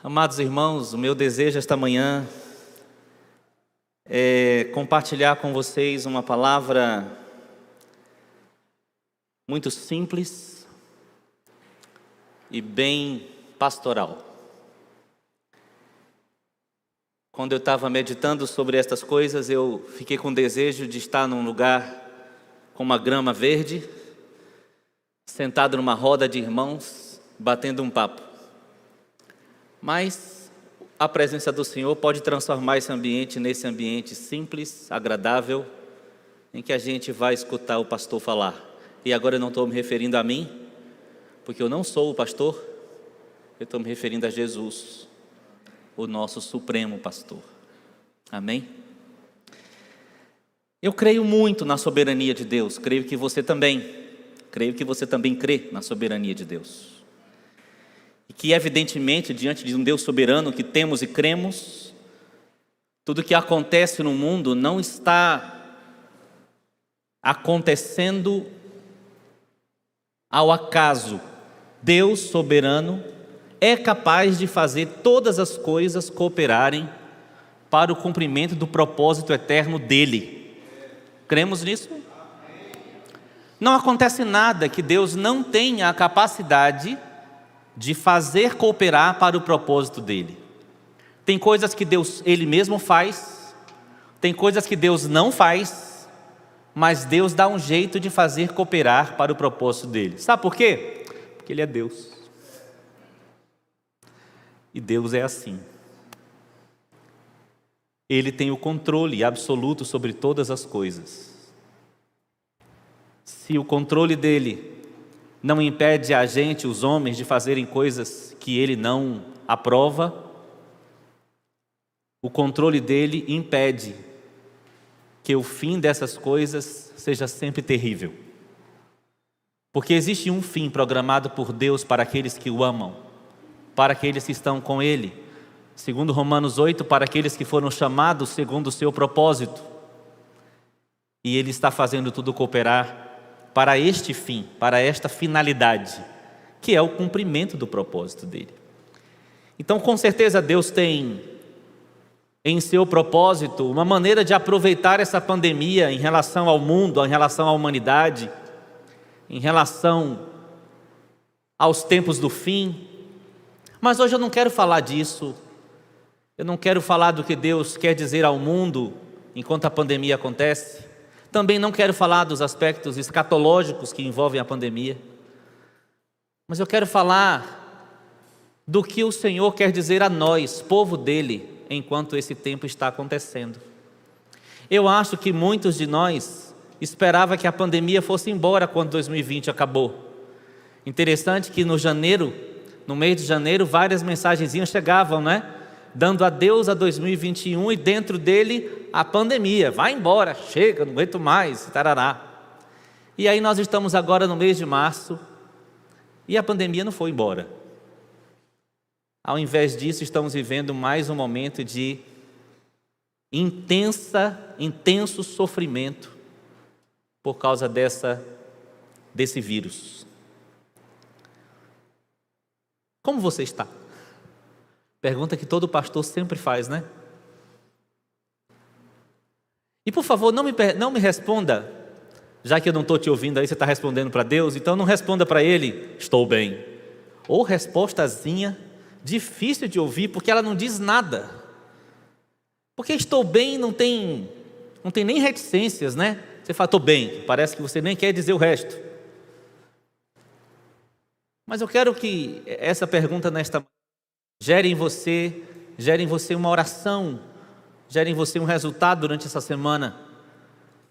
Amados irmãos, o meu desejo esta manhã é compartilhar com vocês uma palavra muito simples e bem pastoral. Quando eu estava meditando sobre estas coisas, eu fiquei com desejo de estar num lugar com uma grama verde, sentado numa roda de irmãos, batendo um papo. Mas a presença do Senhor pode transformar esse ambiente nesse ambiente simples, agradável, em que a gente vai escutar o pastor falar. E agora eu não estou me referindo a mim, porque eu não sou o pastor, eu estou me referindo a Jesus, o nosso supremo pastor. Amém? Eu creio muito na soberania de Deus, creio que você também crê na soberania de Deus. E que evidentemente, diante de um Deus soberano que temos e cremos, tudo que acontece no mundo não está acontecendo ao acaso. Deus soberano é capaz de fazer todas as coisas cooperarem para o cumprimento do propósito eterno dele. Cremos nisso? Não acontece nada que Deus não tenha a capacidade de fazer cooperar para o propósito dele. Tem coisas que Deus, Ele mesmo faz, tem coisas que Deus não faz, mas Deus dá um jeito de fazer cooperar para o propósito dele. Sabe por quê? Porque Ele é Deus. E Deus é assim. Ele tem o controle absoluto sobre todas as coisas. Se o controle dele não impede a gente, os homens, de fazerem coisas que Ele não aprova, o controle dele impede que o fim dessas coisas seja sempre terrível. Porque existe um fim programado por Deus para aqueles que o amam, para aqueles que estão com Ele. Segundo Romanos 8, para aqueles que foram chamados segundo o seu propósito. E Ele está fazendo tudo cooperar para este fim, para esta finalidade, que é o cumprimento do propósito dele. Então, com certeza, Deus tem em seu propósito uma maneira de aproveitar essa pandemia em relação ao mundo, em relação à humanidade, em relação aos tempos do fim. Mas hoje eu não quero falar disso, eu não quero falar do que Deus quer dizer ao mundo enquanto a pandemia acontece. Também não quero falar dos aspectos escatológicos que envolvem a pandemia, mas eu quero falar do que o Senhor quer dizer a nós, povo dele, enquanto esse tempo está acontecendo. Eu acho que muitos de nós esperavam que a pandemia fosse embora quando 2020 acabou. Interessante que no mês de janeiro, várias mensagenzinhas chegavam, né? Dando adeus a 2021 e dentro dele a pandemia. Vai embora, chega, não aguento mais, tarará. E aí nós estamos agora no mês de março e a pandemia não foi embora. Ao invés disso, estamos vivendo mais um momento de intenso sofrimento por causa desse vírus. Como você está? Pergunta que todo pastor sempre faz, né? E por favor, não me responda, já que eu não estou te ouvindo aí, você está respondendo para Deus, então não responda para Ele, estou bem. Ou respostazinha difícil de ouvir, porque ela não diz nada. Porque estou bem não tem nem reticências, né? Você fala, estou bem, parece que você nem quer dizer o resto. Mas eu quero que essa pergunta gere em você uma oração, gere em você um resultado durante essa semana.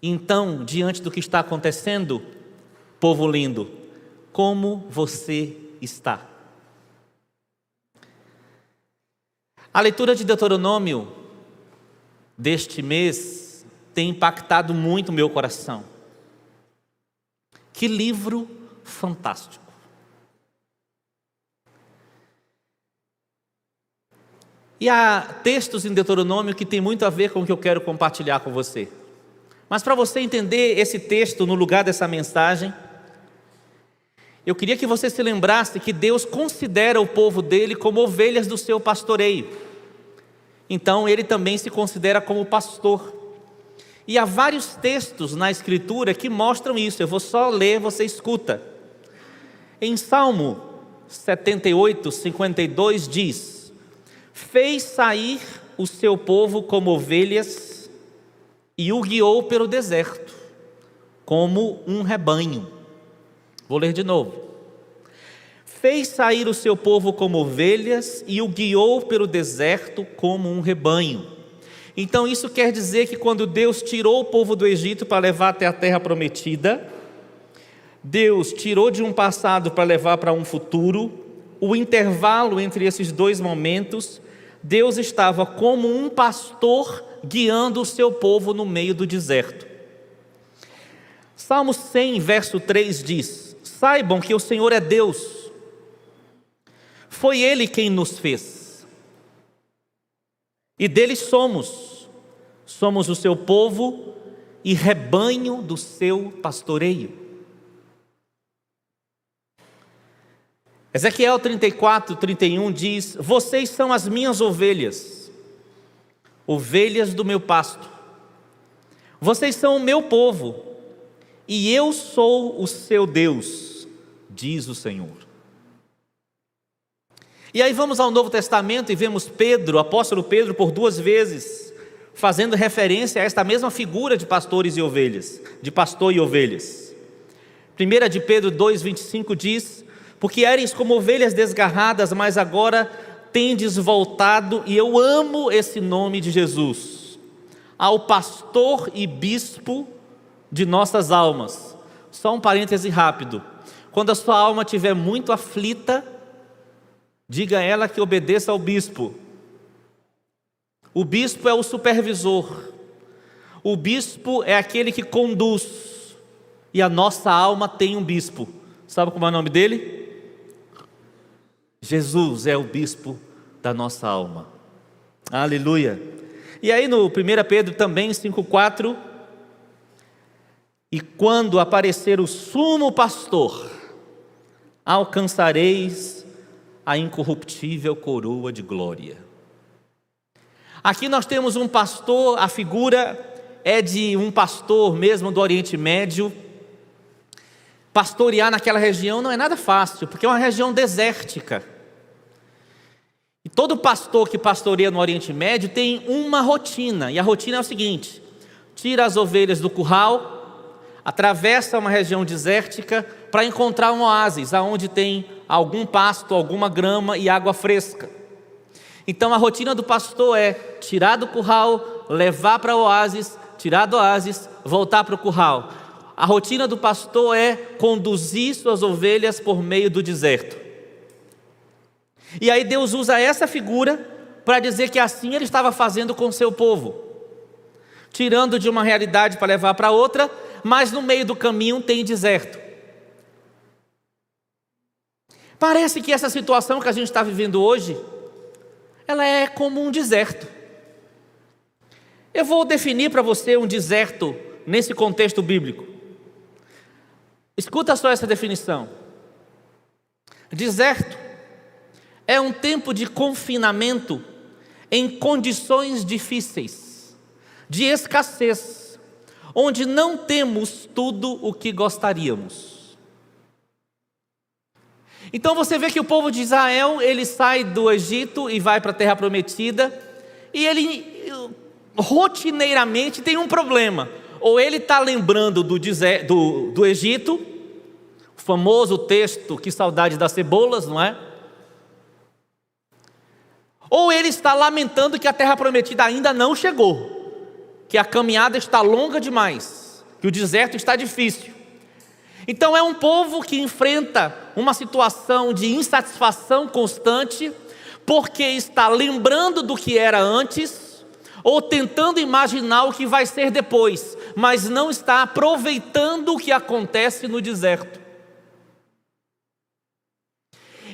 Então, diante do que está acontecendo, povo lindo, como você está? A leitura de Deuteronômio deste mês tem impactado muito o meu coração. Que livro fantástico! E há textos em Deuteronômio que tem muito a ver com o que eu quero compartilhar com você. Mas para você entender esse texto no lugar dessa mensagem, Eu queria que você se lembrasse que Deus considera o povo dele como ovelhas do seu pastoreio. Então ele também se considera como pastor. E há vários textos na Escritura que mostram isso. Eu vou só ler, você escuta. Em Salmo 78, 52 diz: fez sair o seu povo como ovelhas e o guiou pelo deserto, como um rebanho. Vou ler de novo. Fez sair o seu povo como ovelhas e o guiou pelo deserto como um rebanho. Então isso quer dizer que quando Deus tirou o povo do Egito para levar até a terra prometida, Deus tirou de um passado para levar para um futuro. O intervalo entre esses dois momentos, Deus estava como um pastor guiando o seu povo no meio do deserto. Salmo 100, verso 3 diz: saibam que o Senhor é Deus, foi Ele quem nos fez, e dele somos o seu povo e rebanho do seu pastoreio. Ezequiel 34, 31 diz: vocês são as minhas ovelhas, ovelhas do meu pasto, vocês são o meu povo, e eu sou o seu Deus, diz o Senhor. E aí vamos ao Novo Testamento e vemos Pedro, o apóstolo Pedro, por 2 vezes, fazendo referência a esta mesma figura de pastores e ovelhas, de pastor e ovelhas. 1 de Pedro 2,25 diz: porque eres como ovelhas desgarradas, mas agora tendes voltado, e eu amo esse nome de Jesus, ao pastor e bispo de nossas almas. Só um parêntese rápido: quando a sua alma estiver muito aflita, diga a ela que obedeça ao bispo. O bispo é o supervisor, o bispo é aquele que conduz, e a nossa alma tem um bispo. Sabe como é o nome dele? Jesus é o bispo da nossa alma. Aleluia. E aí no 1 Pedro também 5,4: e quando aparecer o sumo pastor, alcançareis a incorruptível coroa de glória. Aqui nós temos um pastor, a figura é de um pastor mesmo do Oriente Médio. Pastorear naquela região não é nada fácil, porque é uma região desértica. E todo pastor que pastoreia no Oriente Médio tem uma rotina, e a rotina é o seguinte: tira as ovelhas do curral, atravessa uma região desértica para encontrar um oásis, aonde tem algum pasto, alguma grama e água fresca. Então a rotina do pastor é tirar do curral, levar para o oásis, tirar do oásis, voltar para o curral. A rotina do pastor é conduzir suas ovelhas por meio do deserto. E aí Deus usa essa figura para dizer que assim Ele estava fazendo com o seu povo, tirando de uma realidade para levar para outra, mas no meio do caminho tem deserto. Parece que essa situação que a gente está vivendo hoje, ela é como um deserto. Eu vou definir para você um deserto nesse contexto bíblico. Escuta só essa definição. Deserto é um tempo de confinamento em condições difíceis, de escassez, onde não temos tudo o que gostaríamos. Então você vê que o povo de Israel, ele sai do Egito e vai para a terra prometida, e ele rotineiramente tem um problema. Ou ele está lembrando do Egito, o famoso texto, que saudade das cebolas, não é? Ou ele está lamentando que a terra prometida ainda não chegou, que a caminhada está longa demais, que o deserto está difícil. Então é um povo que enfrenta uma situação de insatisfação constante, porque está lembrando do que era antes, ou tentando imaginar o que vai ser depois, mas não está aproveitando o que acontece no deserto.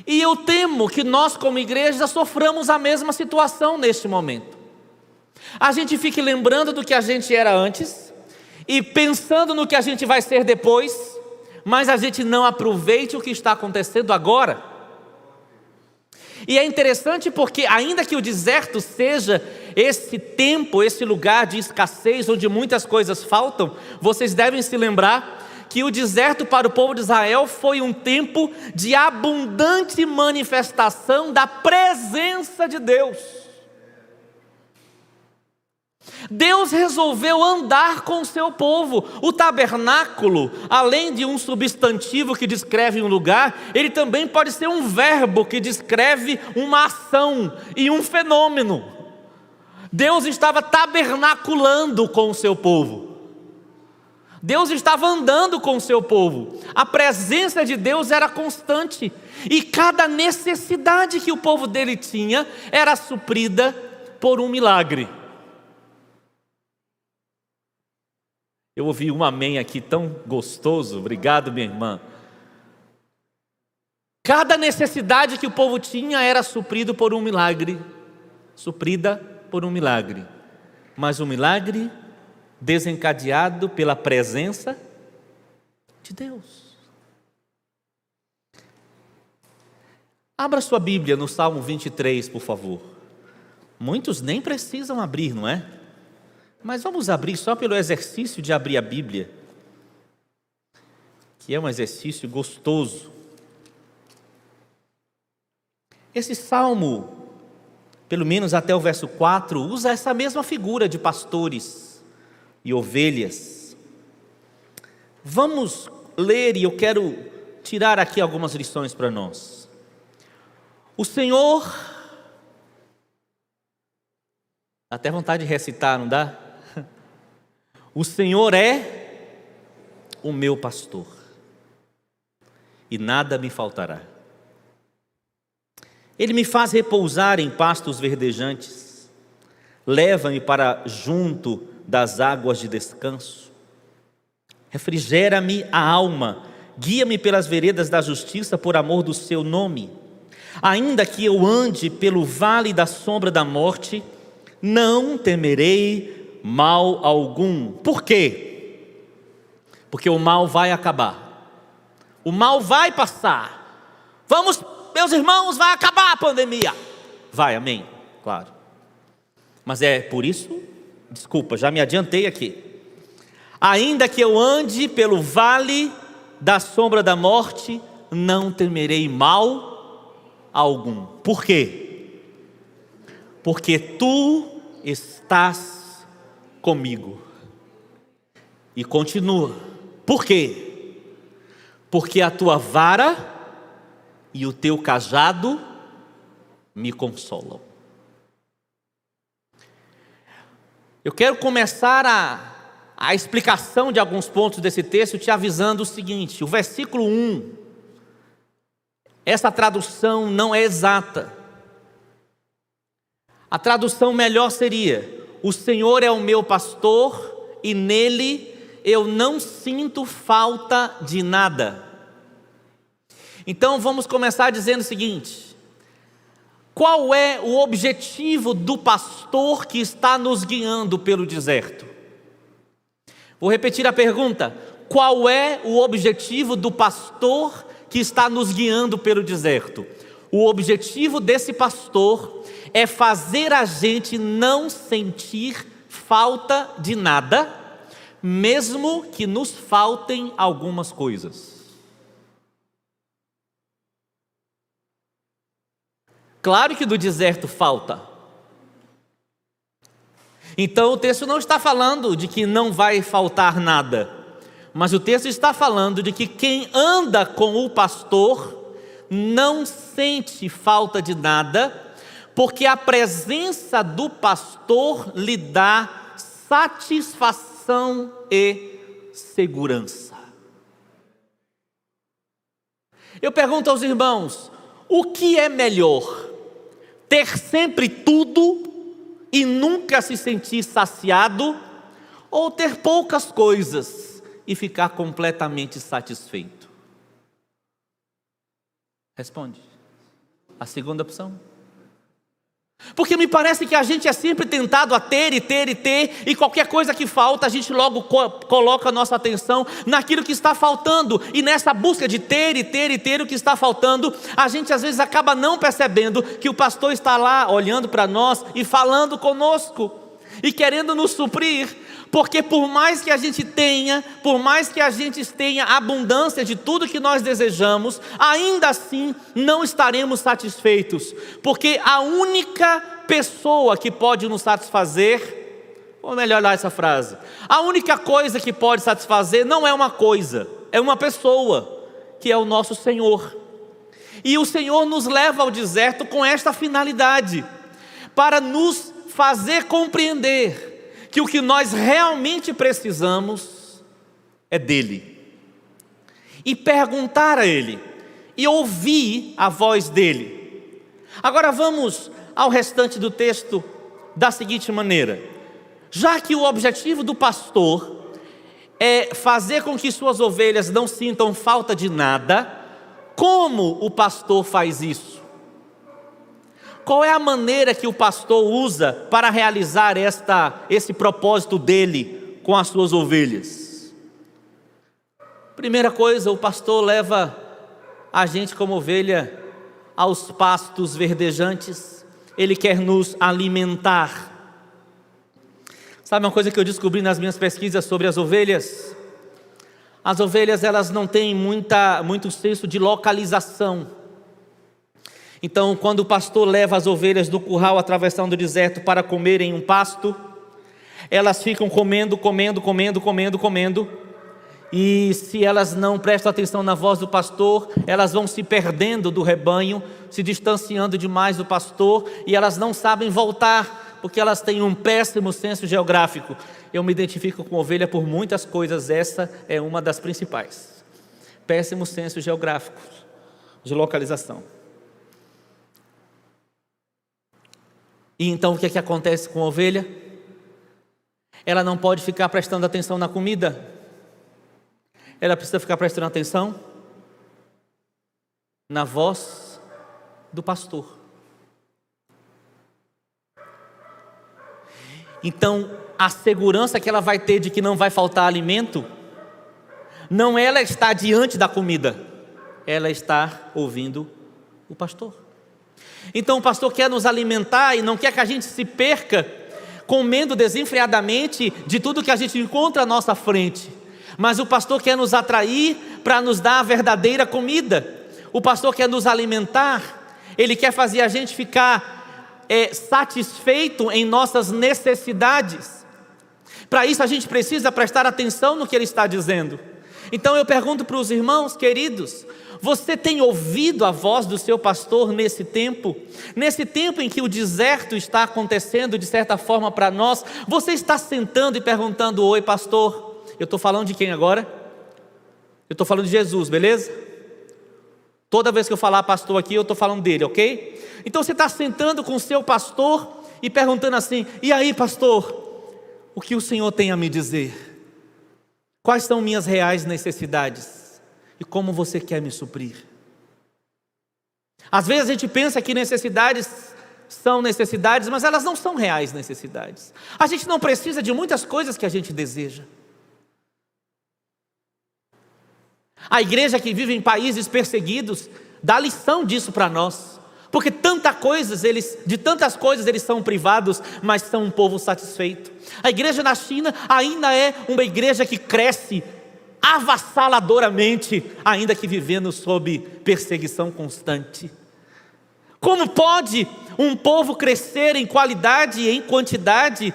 E eu temo que nós como igreja soframos a mesma situação neste momento. A gente fique lembrando do que a gente era antes, e pensando no que a gente vai ser depois, mas a gente não aproveite o que está acontecendo agora. E é interessante porque, ainda que o deserto seja esse tempo, esse lugar de escassez, onde muitas coisas faltam, vocês devem se lembrar que o deserto para o povo de Israel foi um tempo de abundante manifestação da presença de Deus. Deus resolveu andar com o seu povo. O tabernáculo, além de um substantivo que descreve um lugar, ele também pode ser um verbo que descreve uma ação e um fenômeno. Deus estava tabernaculando com o seu povo. Deus estava andando com o seu povo. A presença de Deus era constante, e cada necessidade que o povo dele tinha era suprida por um milagre. Eu ouvi um amém aqui tão gostoso. Obrigado, minha irmã. Cada necessidade que o povo tinha era suprida por um milagre. Mas um milagre desencadeado pela presença de Deus. Abra sua Bíblia no Salmo 23, por favor. Muitos nem precisam abrir, não é? Mas vamos abrir só pelo exercício de abrir a Bíblia, que é um exercício gostoso. Esse salmo, pelo menos até o verso 4, usa essa mesma figura de pastores e ovelhas. Vamos ler, e eu quero tirar aqui algumas lições para nós. O Senhor, dá até vontade de recitar, não dá? O Senhor é o meu pastor, e nada me faltará. Ele me faz repousar em pastos verdejantes, leva-me para junto das águas de descanso, refrigera-me a alma, guia-me pelas veredas da justiça por amor do seu nome. Ainda que eu ande pelo vale da sombra da morte, não temerei mal algum. Por quê? Porque o mal vai acabar, o mal vai passar. Vamos, meus irmãos, vai acabar a pandemia. Vai, amém, claro. Mas é por isso, desculpa, já me adiantei aqui. Ainda que eu ande pelo vale da sombra da morte, não temerei mal algum. Por quê? Porque tu estás comigo. E continua. Por quê? Porque a tua vara e o teu cajado me consolam. Eu quero começar a explicação de alguns pontos desse texto te avisando o seguinte: o versículo 1, essa tradução não é exata. A tradução melhor seria: o Senhor é o meu pastor e nele eu não sinto falta de nada. Então vamos começar dizendo o seguinte: qual é o objetivo do pastor que está nos guiando pelo deserto? Vou repetir a pergunta: qual é o objetivo do pastor que está nos guiando pelo deserto? O objetivo desse pastor é fazer a gente não sentir falta de nada, mesmo que nos faltem algumas coisas. Claro que do deserto falta. Então o texto não está falando de que não vai faltar nada, mas o texto está falando de que quem anda com o pastor não sente falta de nada, porque a presença do pastor lhe dá satisfação e segurança. Eu pergunto aos irmãos: o que é melhor? Ter sempre tudo e nunca se sentir saciado, ou ter poucas coisas e ficar completamente satisfeito? Responde. A segunda opção. Porque me parece que a gente é sempre tentado a ter, e qualquer coisa que falta, a gente logo coloca a nossa atenção naquilo que está faltando. E nessa busca de ter o que está faltando, a gente às vezes acaba não percebendo que o pastor está lá olhando para nós e falando conosco e querendo nos suprir. Porque por mais que a gente tenha abundância de tudo que nós desejamos, ainda assim não estaremos satisfeitos. Porque a única pessoa que pode nos satisfazer, vou melhorar essa frase, a única coisa que pode satisfazer não é uma coisa, é uma pessoa, que é o nosso Senhor. E o Senhor nos leva ao deserto com esta finalidade, para nos fazer compreender que o que nós realmente precisamos é dEle, e perguntar a Ele, e ouvir a voz dEle. Agora vamos ao restante do texto da seguinte maneira: já que o objetivo do pastor é fazer com que suas ovelhas não sintam falta de nada, como o pastor faz isso? Qual é a maneira que o pastor usa para realizar esse propósito dele com as suas ovelhas? Primeira coisa, o pastor leva a gente como ovelha aos pastos verdejantes. Ele quer nos alimentar. Sabe uma coisa que eu descobri nas minhas pesquisas sobre as ovelhas? As ovelhas, elas não têm muito senso de localização. Então, quando o pastor leva as ovelhas do curral atravessando o deserto para comerem um pasto, elas ficam comendo, e se elas não prestam atenção na voz do pastor, elas vão se perdendo do rebanho, se distanciando demais do pastor, e elas não sabem voltar, porque elas têm um péssimo senso geográfico. Eu me identifico com ovelha por muitas coisas, essa é uma das principais. Péssimo senso geográfico, de localização. E então o que acontece com a ovelha? Ela não pode ficar prestando atenção na comida. Ela precisa ficar prestando atenção na voz do pastor. Então, a segurança que ela vai ter de que não vai faltar alimento, não é ela estar diante da comida, ela está ouvindo o pastor. Então o pastor quer nos alimentar e não quer que a gente se perca comendo desenfreadamente de tudo que a gente encontra à nossa frente. Mas o pastor quer nos atrair para nos dar a verdadeira comida. O pastor quer nos alimentar, ele quer fazer a gente ficar satisfeito em nossas necessidades. Para isso a gente precisa prestar atenção no que ele está dizendo. Então eu pergunto para os irmãos queridos: você tem ouvido a voz do seu pastor nesse tempo? Nesse tempo em que o deserto está acontecendo de certa forma para nós, você está sentando e perguntando: oi pastor, eu estou falando de quem agora? Eu estou falando de Jesus, beleza? Toda vez que eu falar pastor aqui, eu estou falando dele, ok? Então você está sentando com o seu pastor e perguntando assim: e aí pastor, o que o Senhor tem a me dizer? Quais são minhas reais necessidades? E como você quer me suprir? Às vezes a gente pensa que necessidades são necessidades, mas elas não são reais necessidades. A gente não precisa de muitas coisas que a gente deseja. A igreja que vive em países perseguidos dá lição disso para nós, porque de tantas coisas eles são privados, mas são um povo satisfeito. A igreja na China ainda é uma igreja que cresce avassaladoramente, ainda que vivendo sob perseguição constante. Como pode um povo crescer em qualidade e em quantidade,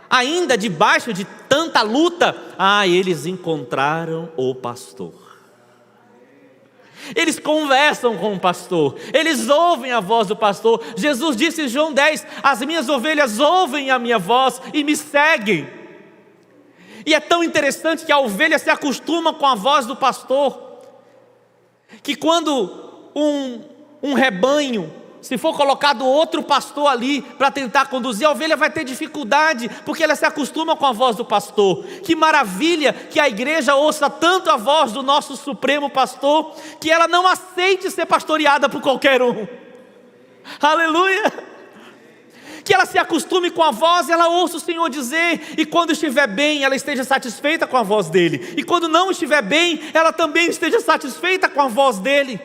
ainda debaixo de tanta luta? Eles encontraram o pastor. Eles conversam com o pastor, eles ouvem a voz do pastor. Jesus disse em João 10: as minhas ovelhas ouvem a minha voz e me seguem. E é tão interessante que a ovelha se acostuma com a voz do pastor, que quando um rebanho, se for colocado outro pastor ali para tentar conduzir, a ovelha vai ter dificuldade, porque ela se acostuma com a voz do pastor. Que maravilha que a igreja ouça tanto a voz do nosso supremo pastor, que ela não aceite ser pastoreada por qualquer um. Aleluia! que ela se acostume com a voz, ela ouça o Senhor dizer, e quando estiver bem, ela esteja satisfeita com a voz dele, e quando não estiver bem, ela também esteja satisfeita com a voz dele.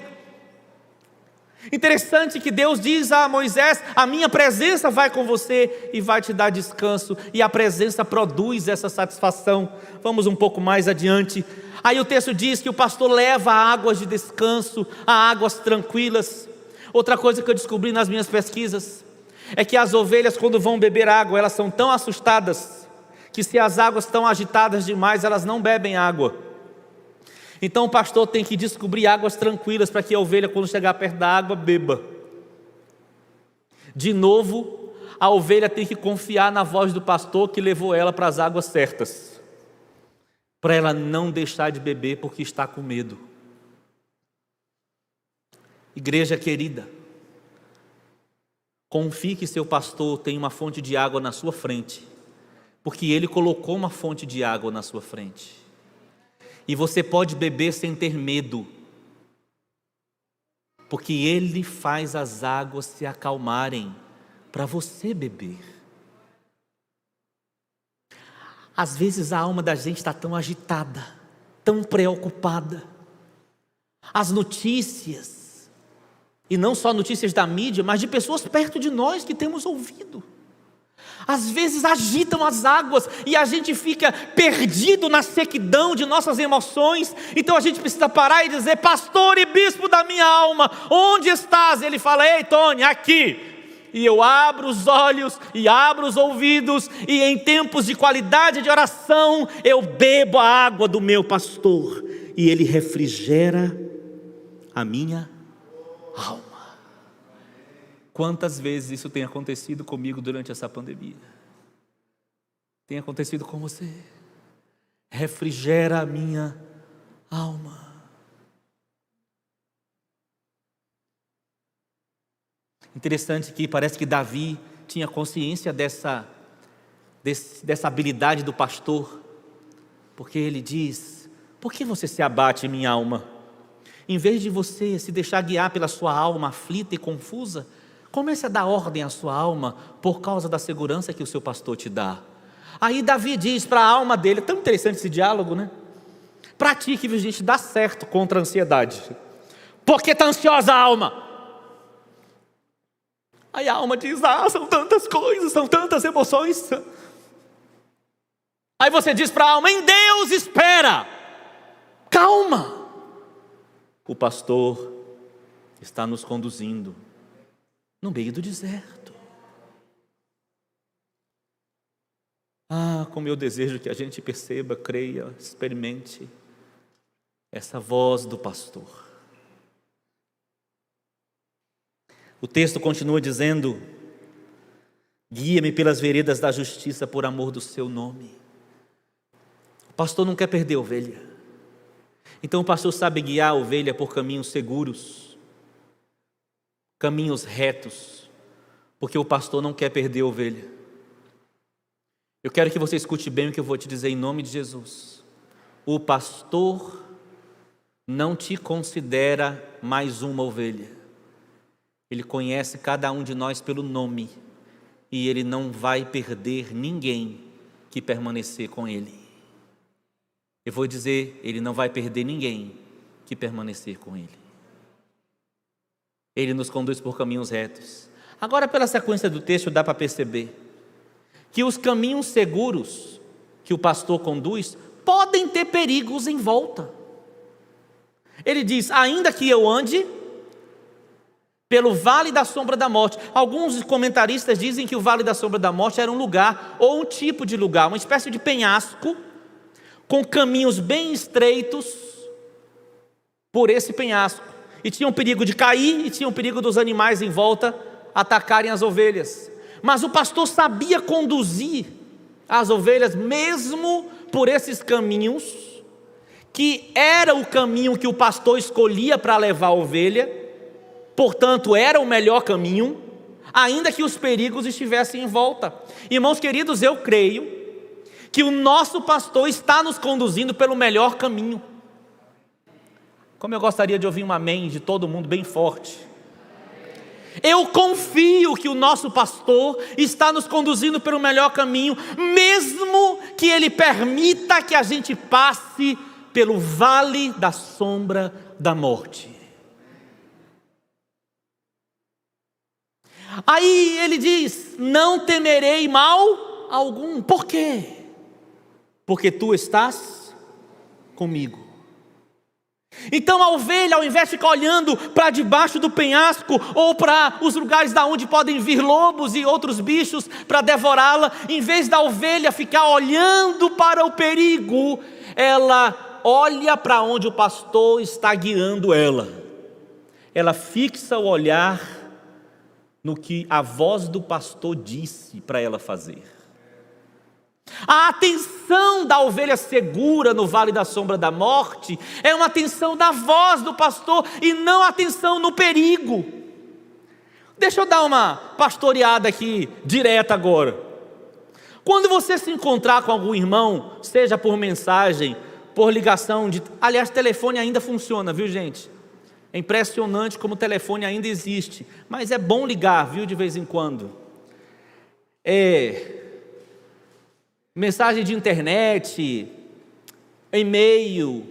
Interessante que Deus diz a Moisés: a minha presença vai com você e vai te dar descanso, e a presença produz essa satisfação. Vamos um pouco mais adiante, aí o texto diz que o pastor leva a águas de descanso, a águas tranquilas. Outra coisa que eu descobri nas minhas pesquisas é que as ovelhas, quando vão beber água, elas são tão assustadas que, se as águas estão agitadas demais, elas não bebem água. Então o pastor tem que descobrir águas tranquilas para que a ovelha, quando chegar perto da água, beba. De novo, a ovelha tem que confiar na voz do pastor que levou ela para as águas certas, para ela não deixar de beber porque está com medo. Igreja querida, confie que seu pastor tem uma fonte de água na sua frente, porque ele colocou uma fonte de água na sua frente. E você pode beber sem ter medo, porque ele faz as águas se acalmarem para você beber. Às vezes a alma da gente está tão agitada, tão preocupada. As notícias, e não só notícias da mídia, mas de pessoas perto de nós que temos ouvido, às vezes agitam as águas e a gente fica perdido na sequidão de nossas emoções. Então a gente precisa parar e dizer: pastor e bispo da minha alma, onde estás? Ele fala: ei Tony, aqui. E eu abro os olhos e abro os ouvidos, e em tempos de qualidade de oração eu bebo a água do meu pastor, e ele refrigera a minha alma. Quantas vezes isso tem acontecido comigo durante essa pandemia? Tem acontecido com você? Refrigera a minha alma. Interessante que parece que Davi tinha consciência dessa habilidade do pastor, porque ele diz: por que você se abate, minha alma? Em vez de você se deixar guiar pela sua alma aflita e confusa, comece a dar ordem à sua alma por causa da segurança que o seu pastor te dá. Aí Davi diz para a alma dele, tão interessante esse diálogo, né? Pratique, gente, dá certo contra a ansiedade. Por que está ansiosa a alma? Aí a alma diz: são tantas coisas, são tantas emoções. Aí você diz para a alma: em Deus espera, calma. O pastor está nos conduzindo no meio do deserto. Como eu desejo que a gente perceba, creia, experimente essa voz do pastor. O texto continua dizendo: guia-me pelas veredas da justiça por amor do seu nome. O pastor não quer perder a ovelha, então o pastor sabe guiar a ovelha por caminhos seguros, caminhos retos, porque o pastor não quer perder a ovelha. Eu quero que você escute bem o que eu vou te dizer em nome de Jesus. O pastor não te considera mais uma ovelha. Ele conhece cada um de nós pelo nome, e ele não vai perder ninguém que permanecer com ele. Eu vou dizer, ele não vai perder ninguém que permanecer com ele. Ele nos conduz por caminhos retos. Agora, pela sequência do texto, dá para perceber que os caminhos seguros que o pastor conduz podem ter perigos em volta. Ele diz: ainda que eu ande pelo vale da sombra da morte. Alguns comentaristas dizem que o vale da sombra da morte era um lugar, ou um tipo de lugar, uma espécie de penhasco, com caminhos bem estreitos por esse penhasco. E tinha um perigo de cair, e tinha um perigo dos animais em volta atacarem as ovelhas. Mas o pastor sabia conduzir as ovelhas mesmo por esses caminhos, que era o caminho que o pastor escolhia para levar a ovelha, portanto era o melhor caminho, ainda que os perigos estivessem em volta. Irmãos queridos, eu creio que o nosso pastor está nos conduzindo pelo melhor caminho. Como eu gostaria de ouvir um amém de todo mundo bem forte. Eu confio que o nosso pastor está nos conduzindo pelo melhor caminho, mesmo que ele permita que a gente passe pelo vale da sombra da morte. Aí ele diz: não temerei mal algum. Por quê? Porque tu estás comigo. Então a ovelha, ao invés de ficar olhando para debaixo do penhasco, ou para os lugares da onde podem vir lobos e outros bichos para devorá-la, em vez da ovelha ficar olhando para o perigo, ela olha para onde o pastor está guiando ela. Ela fixa o olhar no que a voz do pastor disse para ela fazer. A atenção da ovelha segura no vale da sombra da morte é uma atenção da voz do pastor e não atenção no perigo. Deixa eu dar uma pastoreada aqui direta agora. Quando você se encontrar com algum irmão, seja por mensagem, por ligação, aliás, telefone ainda funciona, viu, gente? É impressionante como o telefone ainda existe, mas é bom ligar, viu, de vez em quando. Mensagem de internet, e-mail,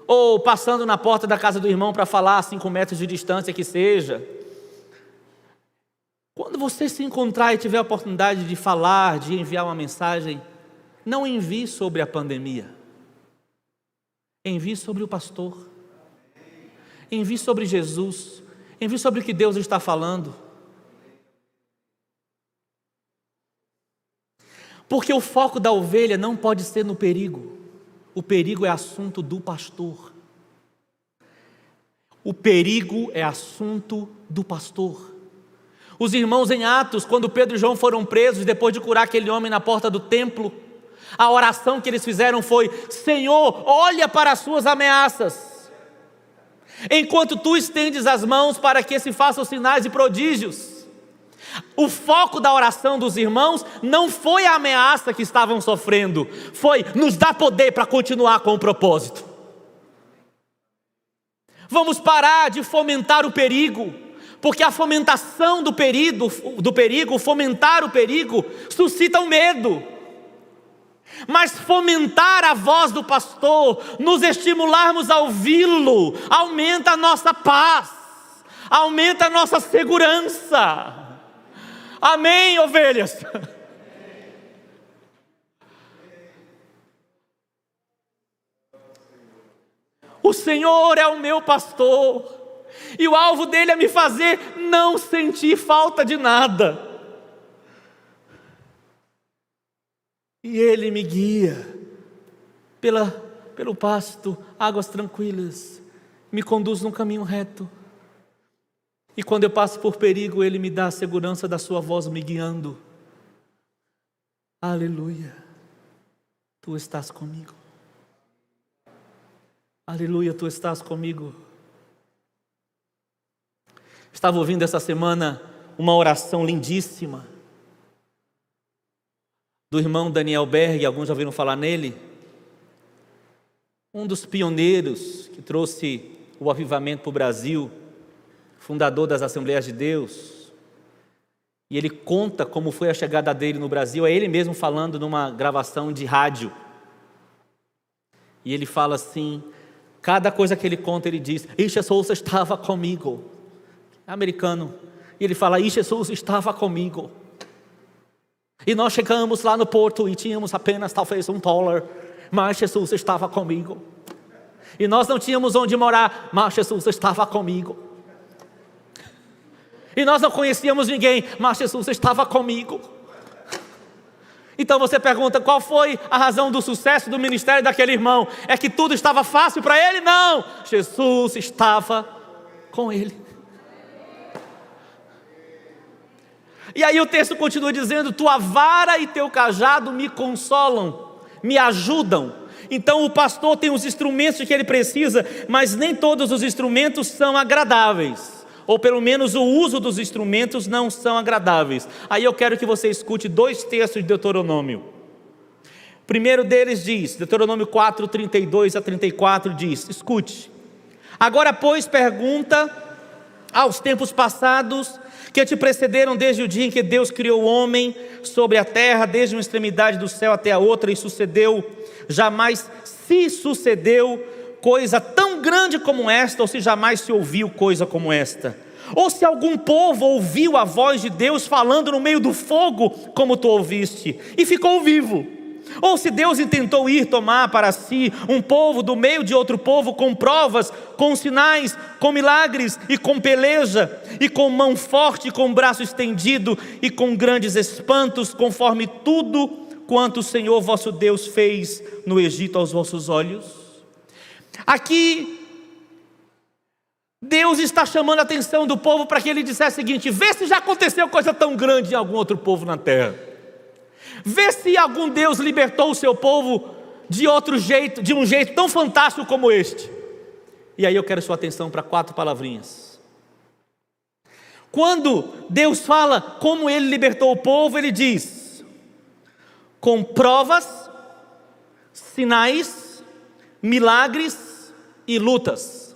ou passando na porta da casa do irmão para falar a 5 metros de distância que seja. Quando você se encontrar e tiver a oportunidade de falar, de enviar uma mensagem, não envie sobre a pandemia. Envie sobre o pastor. Envie sobre Jesus. Envie sobre o que Deus está falando. Porque o foco da ovelha não pode ser no perigo. O perigo é assunto do pastor. O perigo é assunto do pastor. Os irmãos em Atos, quando Pedro e João foram presos, depois de curar aquele homem na porta do templo, a oração que eles fizeram foi: Senhor, olha para as suas ameaças, enquanto tu estendes as mãos para que se façam sinais e prodígios. O foco da oração dos irmãos não foi a ameaça que estavam sofrendo, foi: nos dá poder para continuar com o propósito. Vamos parar de fomentar o perigo, porque a fomentação do perigo, fomentar o perigo, suscita o medo. Mas fomentar a voz do pastor, nos estimularmos a ouvi-lo, aumenta a nossa paz, aumenta a nossa segurança. Amém, ovelhas? O Senhor é o meu pastor, e o alvo dele é me fazer não sentir falta de nada. E ele me guia pelo pasto, águas tranquilas, me conduz num caminho reto. E quando eu passo por perigo, ele me dá a segurança da sua voz me guiando. Aleluia, tu estás comigo. Aleluia, tu estás comigo. Estava ouvindo essa semana uma oração lindíssima do irmão Daniel Berg, alguns já ouviram falar nele, um dos pioneiros que trouxe o avivamento para o Brasil, fundador das Assembleias de Deus, e ele conta como foi a chegada dele no Brasil, é ele mesmo falando numa gravação de rádio, e ele fala assim, cada coisa que ele conta ele diz: e Jesus estava comigo, americano, e ele fala: e Jesus estava comigo, e nós chegamos lá no porto e tínhamos apenas talvez $1, mas Jesus estava comigo, e nós não tínhamos onde morar, mas Jesus estava comigo, e nós não conhecíamos ninguém, mas Jesus estava comigo. Então você pergunta, qual foi a razão do sucesso do ministério daquele irmão? É que tudo estava fácil para ele? Não, Jesus estava com ele. E aí o texto continua dizendo: tua vara e teu cajado me consolam, me ajudam. Então o pastor tem os instrumentos que ele precisa, mas nem todos os instrumentos são agradáveis, ou pelo menos o uso dos instrumentos não são agradáveis. Aí eu quero que você escute 2 textos de Deuteronômio. O primeiro deles diz, Deuteronômio 4, 32 a 34 diz, escute: agora pois pergunta aos tempos passados, que te precederam desde o dia em que Deus criou o homem sobre a terra, desde uma extremidade do céu até a outra, e sucedeu, jamais se sucedeu coisa tão grande como esta, ou se jamais se ouviu coisa como esta. Ou se algum povo ouviu a voz de Deus falando no meio do fogo, como tu ouviste, e ficou vivo. Ou se Deus intentou ir tomar para si um povo do meio de outro povo, com provas, com sinais, com milagres e com peleja, e com mão forte, com braço estendido, e com grandes espantos, conforme tudo quanto o Senhor vosso Deus fez no Egito aos vossos olhos. Aqui Deus está chamando a atenção do povo para que ele dissesse o seguinte: vê se já aconteceu coisa tão grande em algum outro povo na terra. Vê se algum Deus libertou o seu povo de outro jeito, de um jeito tão fantástico como este. E aí eu quero sua atenção para 4 palavrinhas. Quando Deus fala como ele libertou o povo, ele diz: com provas, sinais, milagres e lutas.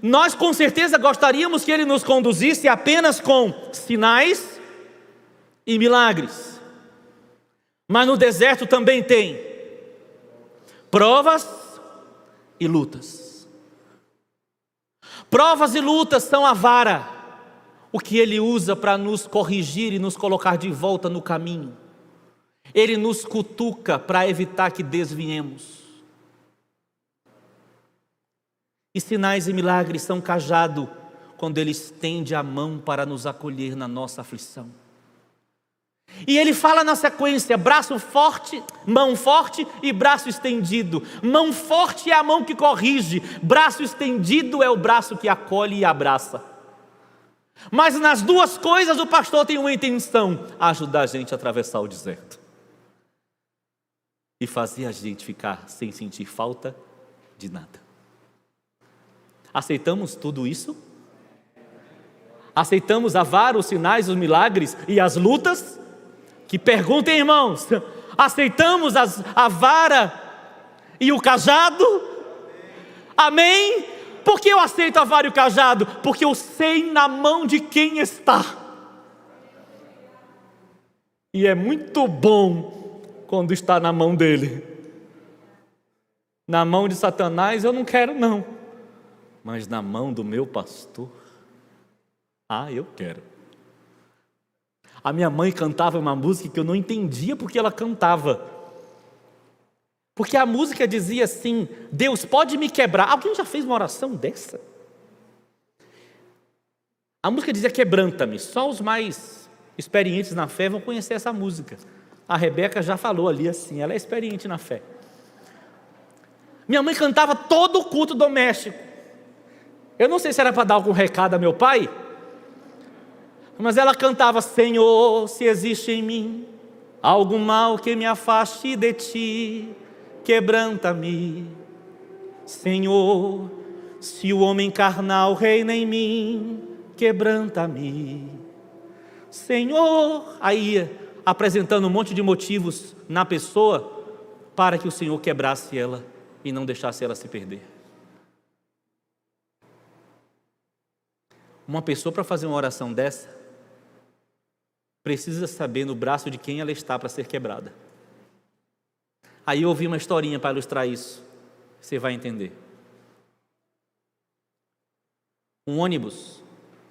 Nós com certeza gostaríamos que ele nos conduzisse apenas com sinais e milagres, mas no deserto também tem provas e lutas. Provas e lutas são a vara, o que ele usa para nos corrigir e nos colocar de volta no caminho. Ele nos cutuca para evitar que desviemos. E sinais e milagres são cajado, quando ele estende a mão para nos acolher na nossa aflição. E ele fala na sequência: braço forte, mão forte e braço estendido. Mão forte é a mão que corrige, braço estendido é o braço que acolhe e abraça. Mas nas duas coisas o pastor tem uma intenção: ajudar a gente a atravessar o deserto e fazer a gente ficar sem sentir falta de nada. Aceitamos tudo isso? Aceitamos a vara, os sinais, os milagres e as lutas? Que perguntem, irmãos, aceitamos a vara e o cajado? Amém? Por que eu aceito a vara e o cajado? Porque eu sei na mão de quem está. E é muito bom quando está na mão dele. Na mão de Satanás eu não quero não, mas na mão do meu pastor, eu quero. A minha mãe cantava uma música que eu não entendia porque ela cantava. Porque a música dizia assim: Deus pode me quebrar. Alguém já fez uma oração dessa? A música dizia: quebranta-me. Só os mais experientes na fé vão conhecer essa música. A Rebeca já falou ali assim, ela é experiente na fé. Minha mãe cantava todo o culto doméstico. Eu não sei se era para dar algum recado a meu pai, mas ela cantava: Senhor, se existe em mim algum mal que me afaste de ti, quebranta-me. Senhor, se o homem carnal reina em mim, quebranta-me. Senhor, aí apresentando um monte de motivos na pessoa para que o Senhor quebrasse ela e não deixasse ela se perder. Uma pessoa, para fazer uma oração dessa, precisa saber no braço de quem ela está para ser quebrada. Aí eu ouvi uma historinha para ilustrar isso. Você vai entender. Um ônibus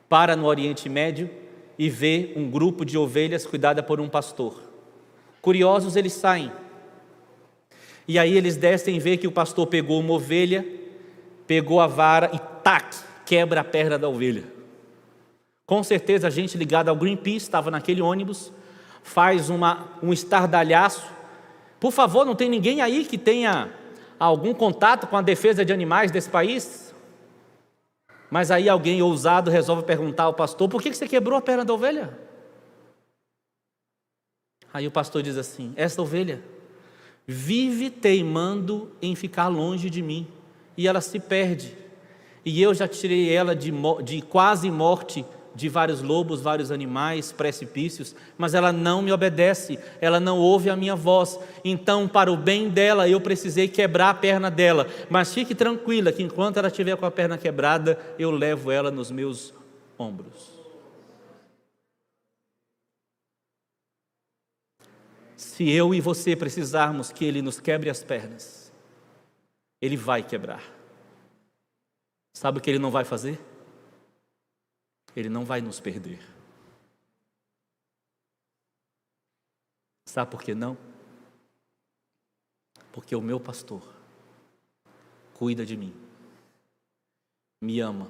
para no Oriente Médio e vê um grupo de ovelhas cuidada por um pastor. Curiosos, eles saem. E aí eles descem e vê que o pastor pegou uma ovelha, pegou a vara e quebra a perna da ovelha. Com certeza a gente ligada ao Greenpeace estava naquele ônibus, faz um estardalhaço. Por favor, não tem ninguém aí que tenha algum contato com a defesa de animais desse país? Mas aí alguém ousado resolve perguntar ao pastor: por que você quebrou a perna da ovelha? Aí o pastor diz assim: essa ovelha vive teimando em ficar longe de mim, e ela se perde, e eu já tirei ela de quase morte de vários lobos, vários animais, precipícios, mas ela não me obedece, ela não ouve a minha voz. Então, para o bem dela, eu precisei quebrar a perna dela. Mas fique tranquila que enquanto ela estiver com a perna quebrada, eu levo ela nos meus ombros. Se eu e você precisarmos que Ele nos quebre as pernas, Ele vai quebrar. Sabe o que Ele não vai fazer? Ele não vai nos perder. Sabe por que não? Porque o meu pastor cuida de mim, me ama.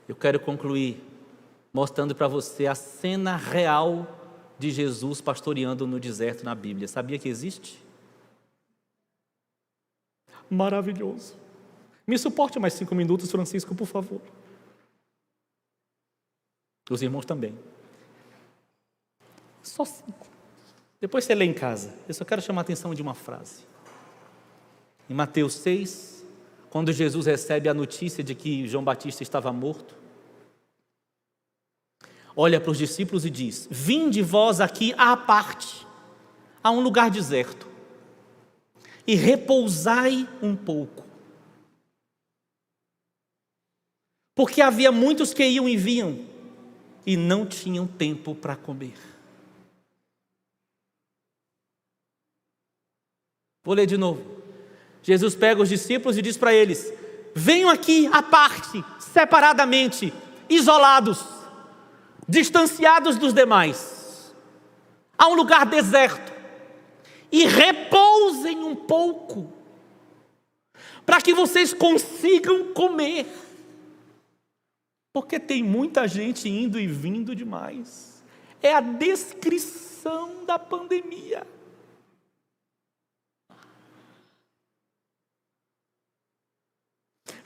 Eu quero concluir mostrando para você a cena real de Jesus pastoreando no deserto na Bíblia. Sabia que existe? Maravilhoso. Me suporte mais 5 minutos, Francisco, por favor. Os irmãos também. Só 5. Depois você lê em casa. Eu só quero chamar a atenção de uma frase. Em Mateus 6, quando Jesus recebe a notícia de que João Batista estava morto, olha para os discípulos e diz: vinde vós aqui à parte, a um lugar deserto, e repousai um pouco. Porque havia muitos que iam e vinham, e não tinham tempo para comer. Vou ler de novo. Jesus pega os discípulos e diz para eles: venham aqui à parte, separadamente, isolados, distanciados dos demais, a um lugar deserto, e repousem um pouco, para que vocês consigam comer, porque tem muita gente indo e vindo demais. É a descrição da pandemia.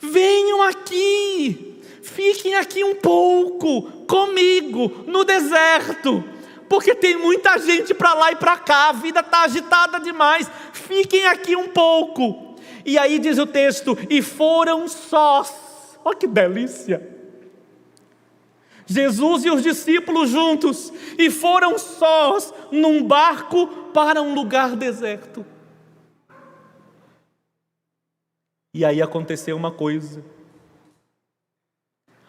Venham aqui, fiquem aqui um pouco comigo no deserto, porque tem muita gente para lá e para cá, a vida está agitada demais, fiquem aqui um pouco. E aí diz o texto: e foram sós. Olha que delícia! Jesus e os discípulos juntos, e foram sós num barco para um lugar deserto. E aí aconteceu uma coisa.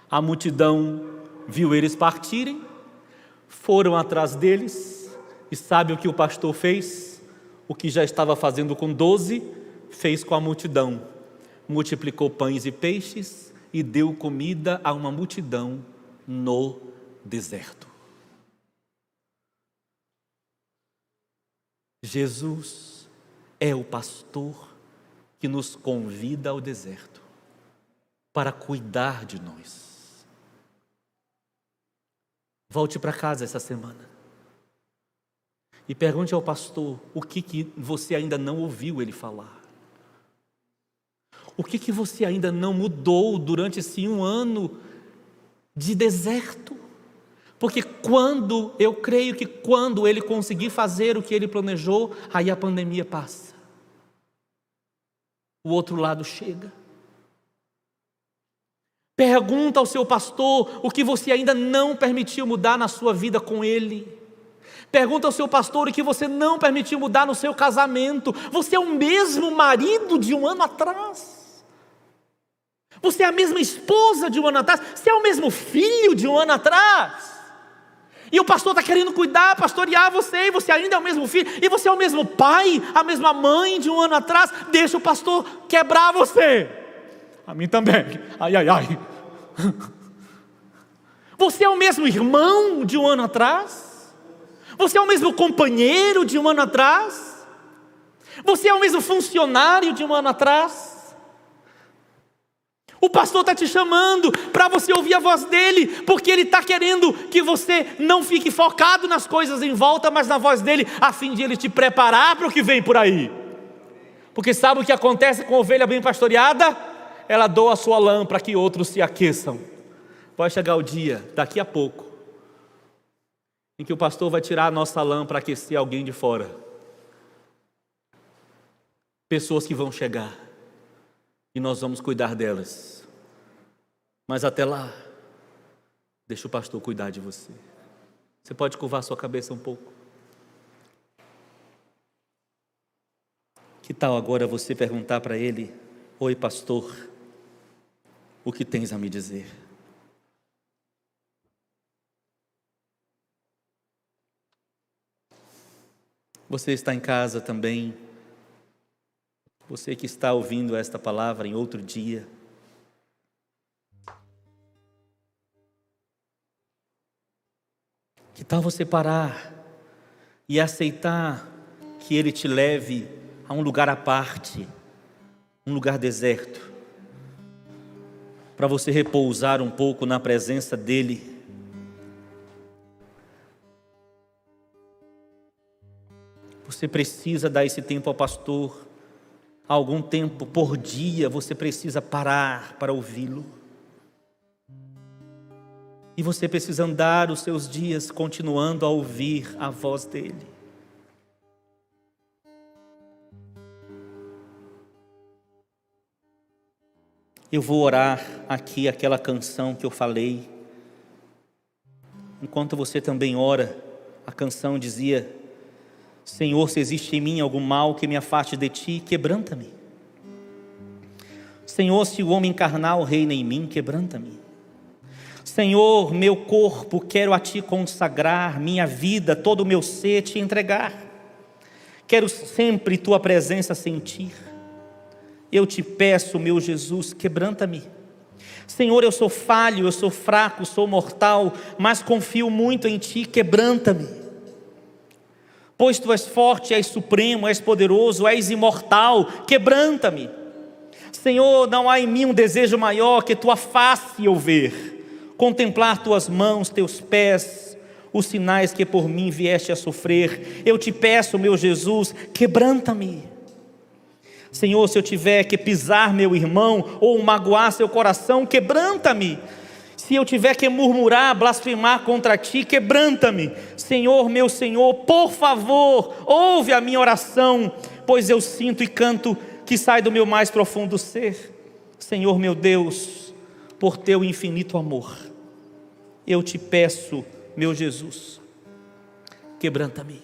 A multidão viu eles partirem, foram atrás deles, e sabe o que o pastor fez? O que já estava fazendo com 12, fez com a multidão. Multiplicou pães e peixes e deu comida a uma multidão no deserto. Jesus é o pastor que nos convida ao deserto para cuidar de nós. Volte para casa essa semana e pergunte ao pastor o que você ainda não ouviu ele falar. O que você ainda não mudou durante esse 1 ano de deserto? Porque eu creio que quando ele conseguir fazer o que ele planejou, aí a pandemia passa. O outro lado chega. Pergunta ao seu pastor o que você ainda não permitiu mudar na sua vida com ele. Pergunta ao seu pastor o que você não permitiu mudar no seu casamento. Você é o mesmo marido de 1 ano atrás. Você é a mesma esposa de 1 ano atrás. Você é o mesmo filho de 1 ano atrás. E o pastor está querendo cuidar, pastorear você, e você ainda é o mesmo filho, e você é o mesmo pai, a mesma mãe de 1 ano atrás. Deixa o pastor quebrar você. A mim também. Ai, ai, ai. Você é o mesmo irmão de 1 ano atrás? Você é o mesmo companheiro de 1 ano atrás? Você é o mesmo funcionário de 1 ano atrás? O pastor está te chamando para você ouvir a voz dele, porque ele está querendo que você não fique focado nas coisas em volta, mas na voz dele, a fim de ele te preparar para o que vem por aí. Porque sabe o que acontece com a ovelha bem pastoreada? Ela doa a sua lã para que outros se aqueçam. Vai chegar o dia, daqui a pouco, em que o pastor vai tirar a nossa lã para aquecer alguém de fora. Pessoas que vão chegar e nós vamos cuidar delas. Mas até lá, deixa o pastor cuidar de você. Você pode curvar sua cabeça um pouco? Que tal agora você perguntar para ele: oi, pastor, o que tens a me dizer? Você está em casa também, você que está ouvindo esta palavra em outro dia. Que tal você parar e aceitar que Ele te leve a um lugar à parte, um lugar deserto, para você repousar um pouco na presença dEle? Você precisa dar esse tempo ao pastor. Algum tempo por dia você precisa parar para ouvi-lo. E você precisa andar os seus dias continuando a ouvir a voz dele. Eu vou orar aqui aquela canção que eu falei. Enquanto você também ora, a canção dizia: Senhor, se existe em mim algum mal que me afaste de ti, quebranta-me. Senhor, se o homem carnal reina em mim, quebranta-me. Senhor, meu corpo quero a ti consagrar, minha vida, todo o meu ser te entregar. Quero sempre tua presença sentir. Eu te peço, meu Jesus, quebranta-me. Senhor, eu sou falho, eu sou fraco, sou mortal, mas confio muito em ti, quebranta-me. Pois tu és forte, és supremo, és poderoso, és imortal, quebranta-me. Senhor, não há em mim um desejo maior que tua face eu ver, contemplar tuas mãos, teus pés, os sinais que por mim vieste a sofrer. Eu te peço, meu Jesus, quebranta-me. Senhor, se eu tiver que pisar meu irmão ou magoar seu coração, quebranta-me. Se eu tiver que murmurar, blasfemar contra ti, quebranta-me. Senhor, meu Senhor, por favor, ouve a minha oração, pois eu sinto e canto que sai do meu mais profundo ser. Senhor, meu Deus, por teu infinito amor, eu te peço, meu Jesus, quebranta-me.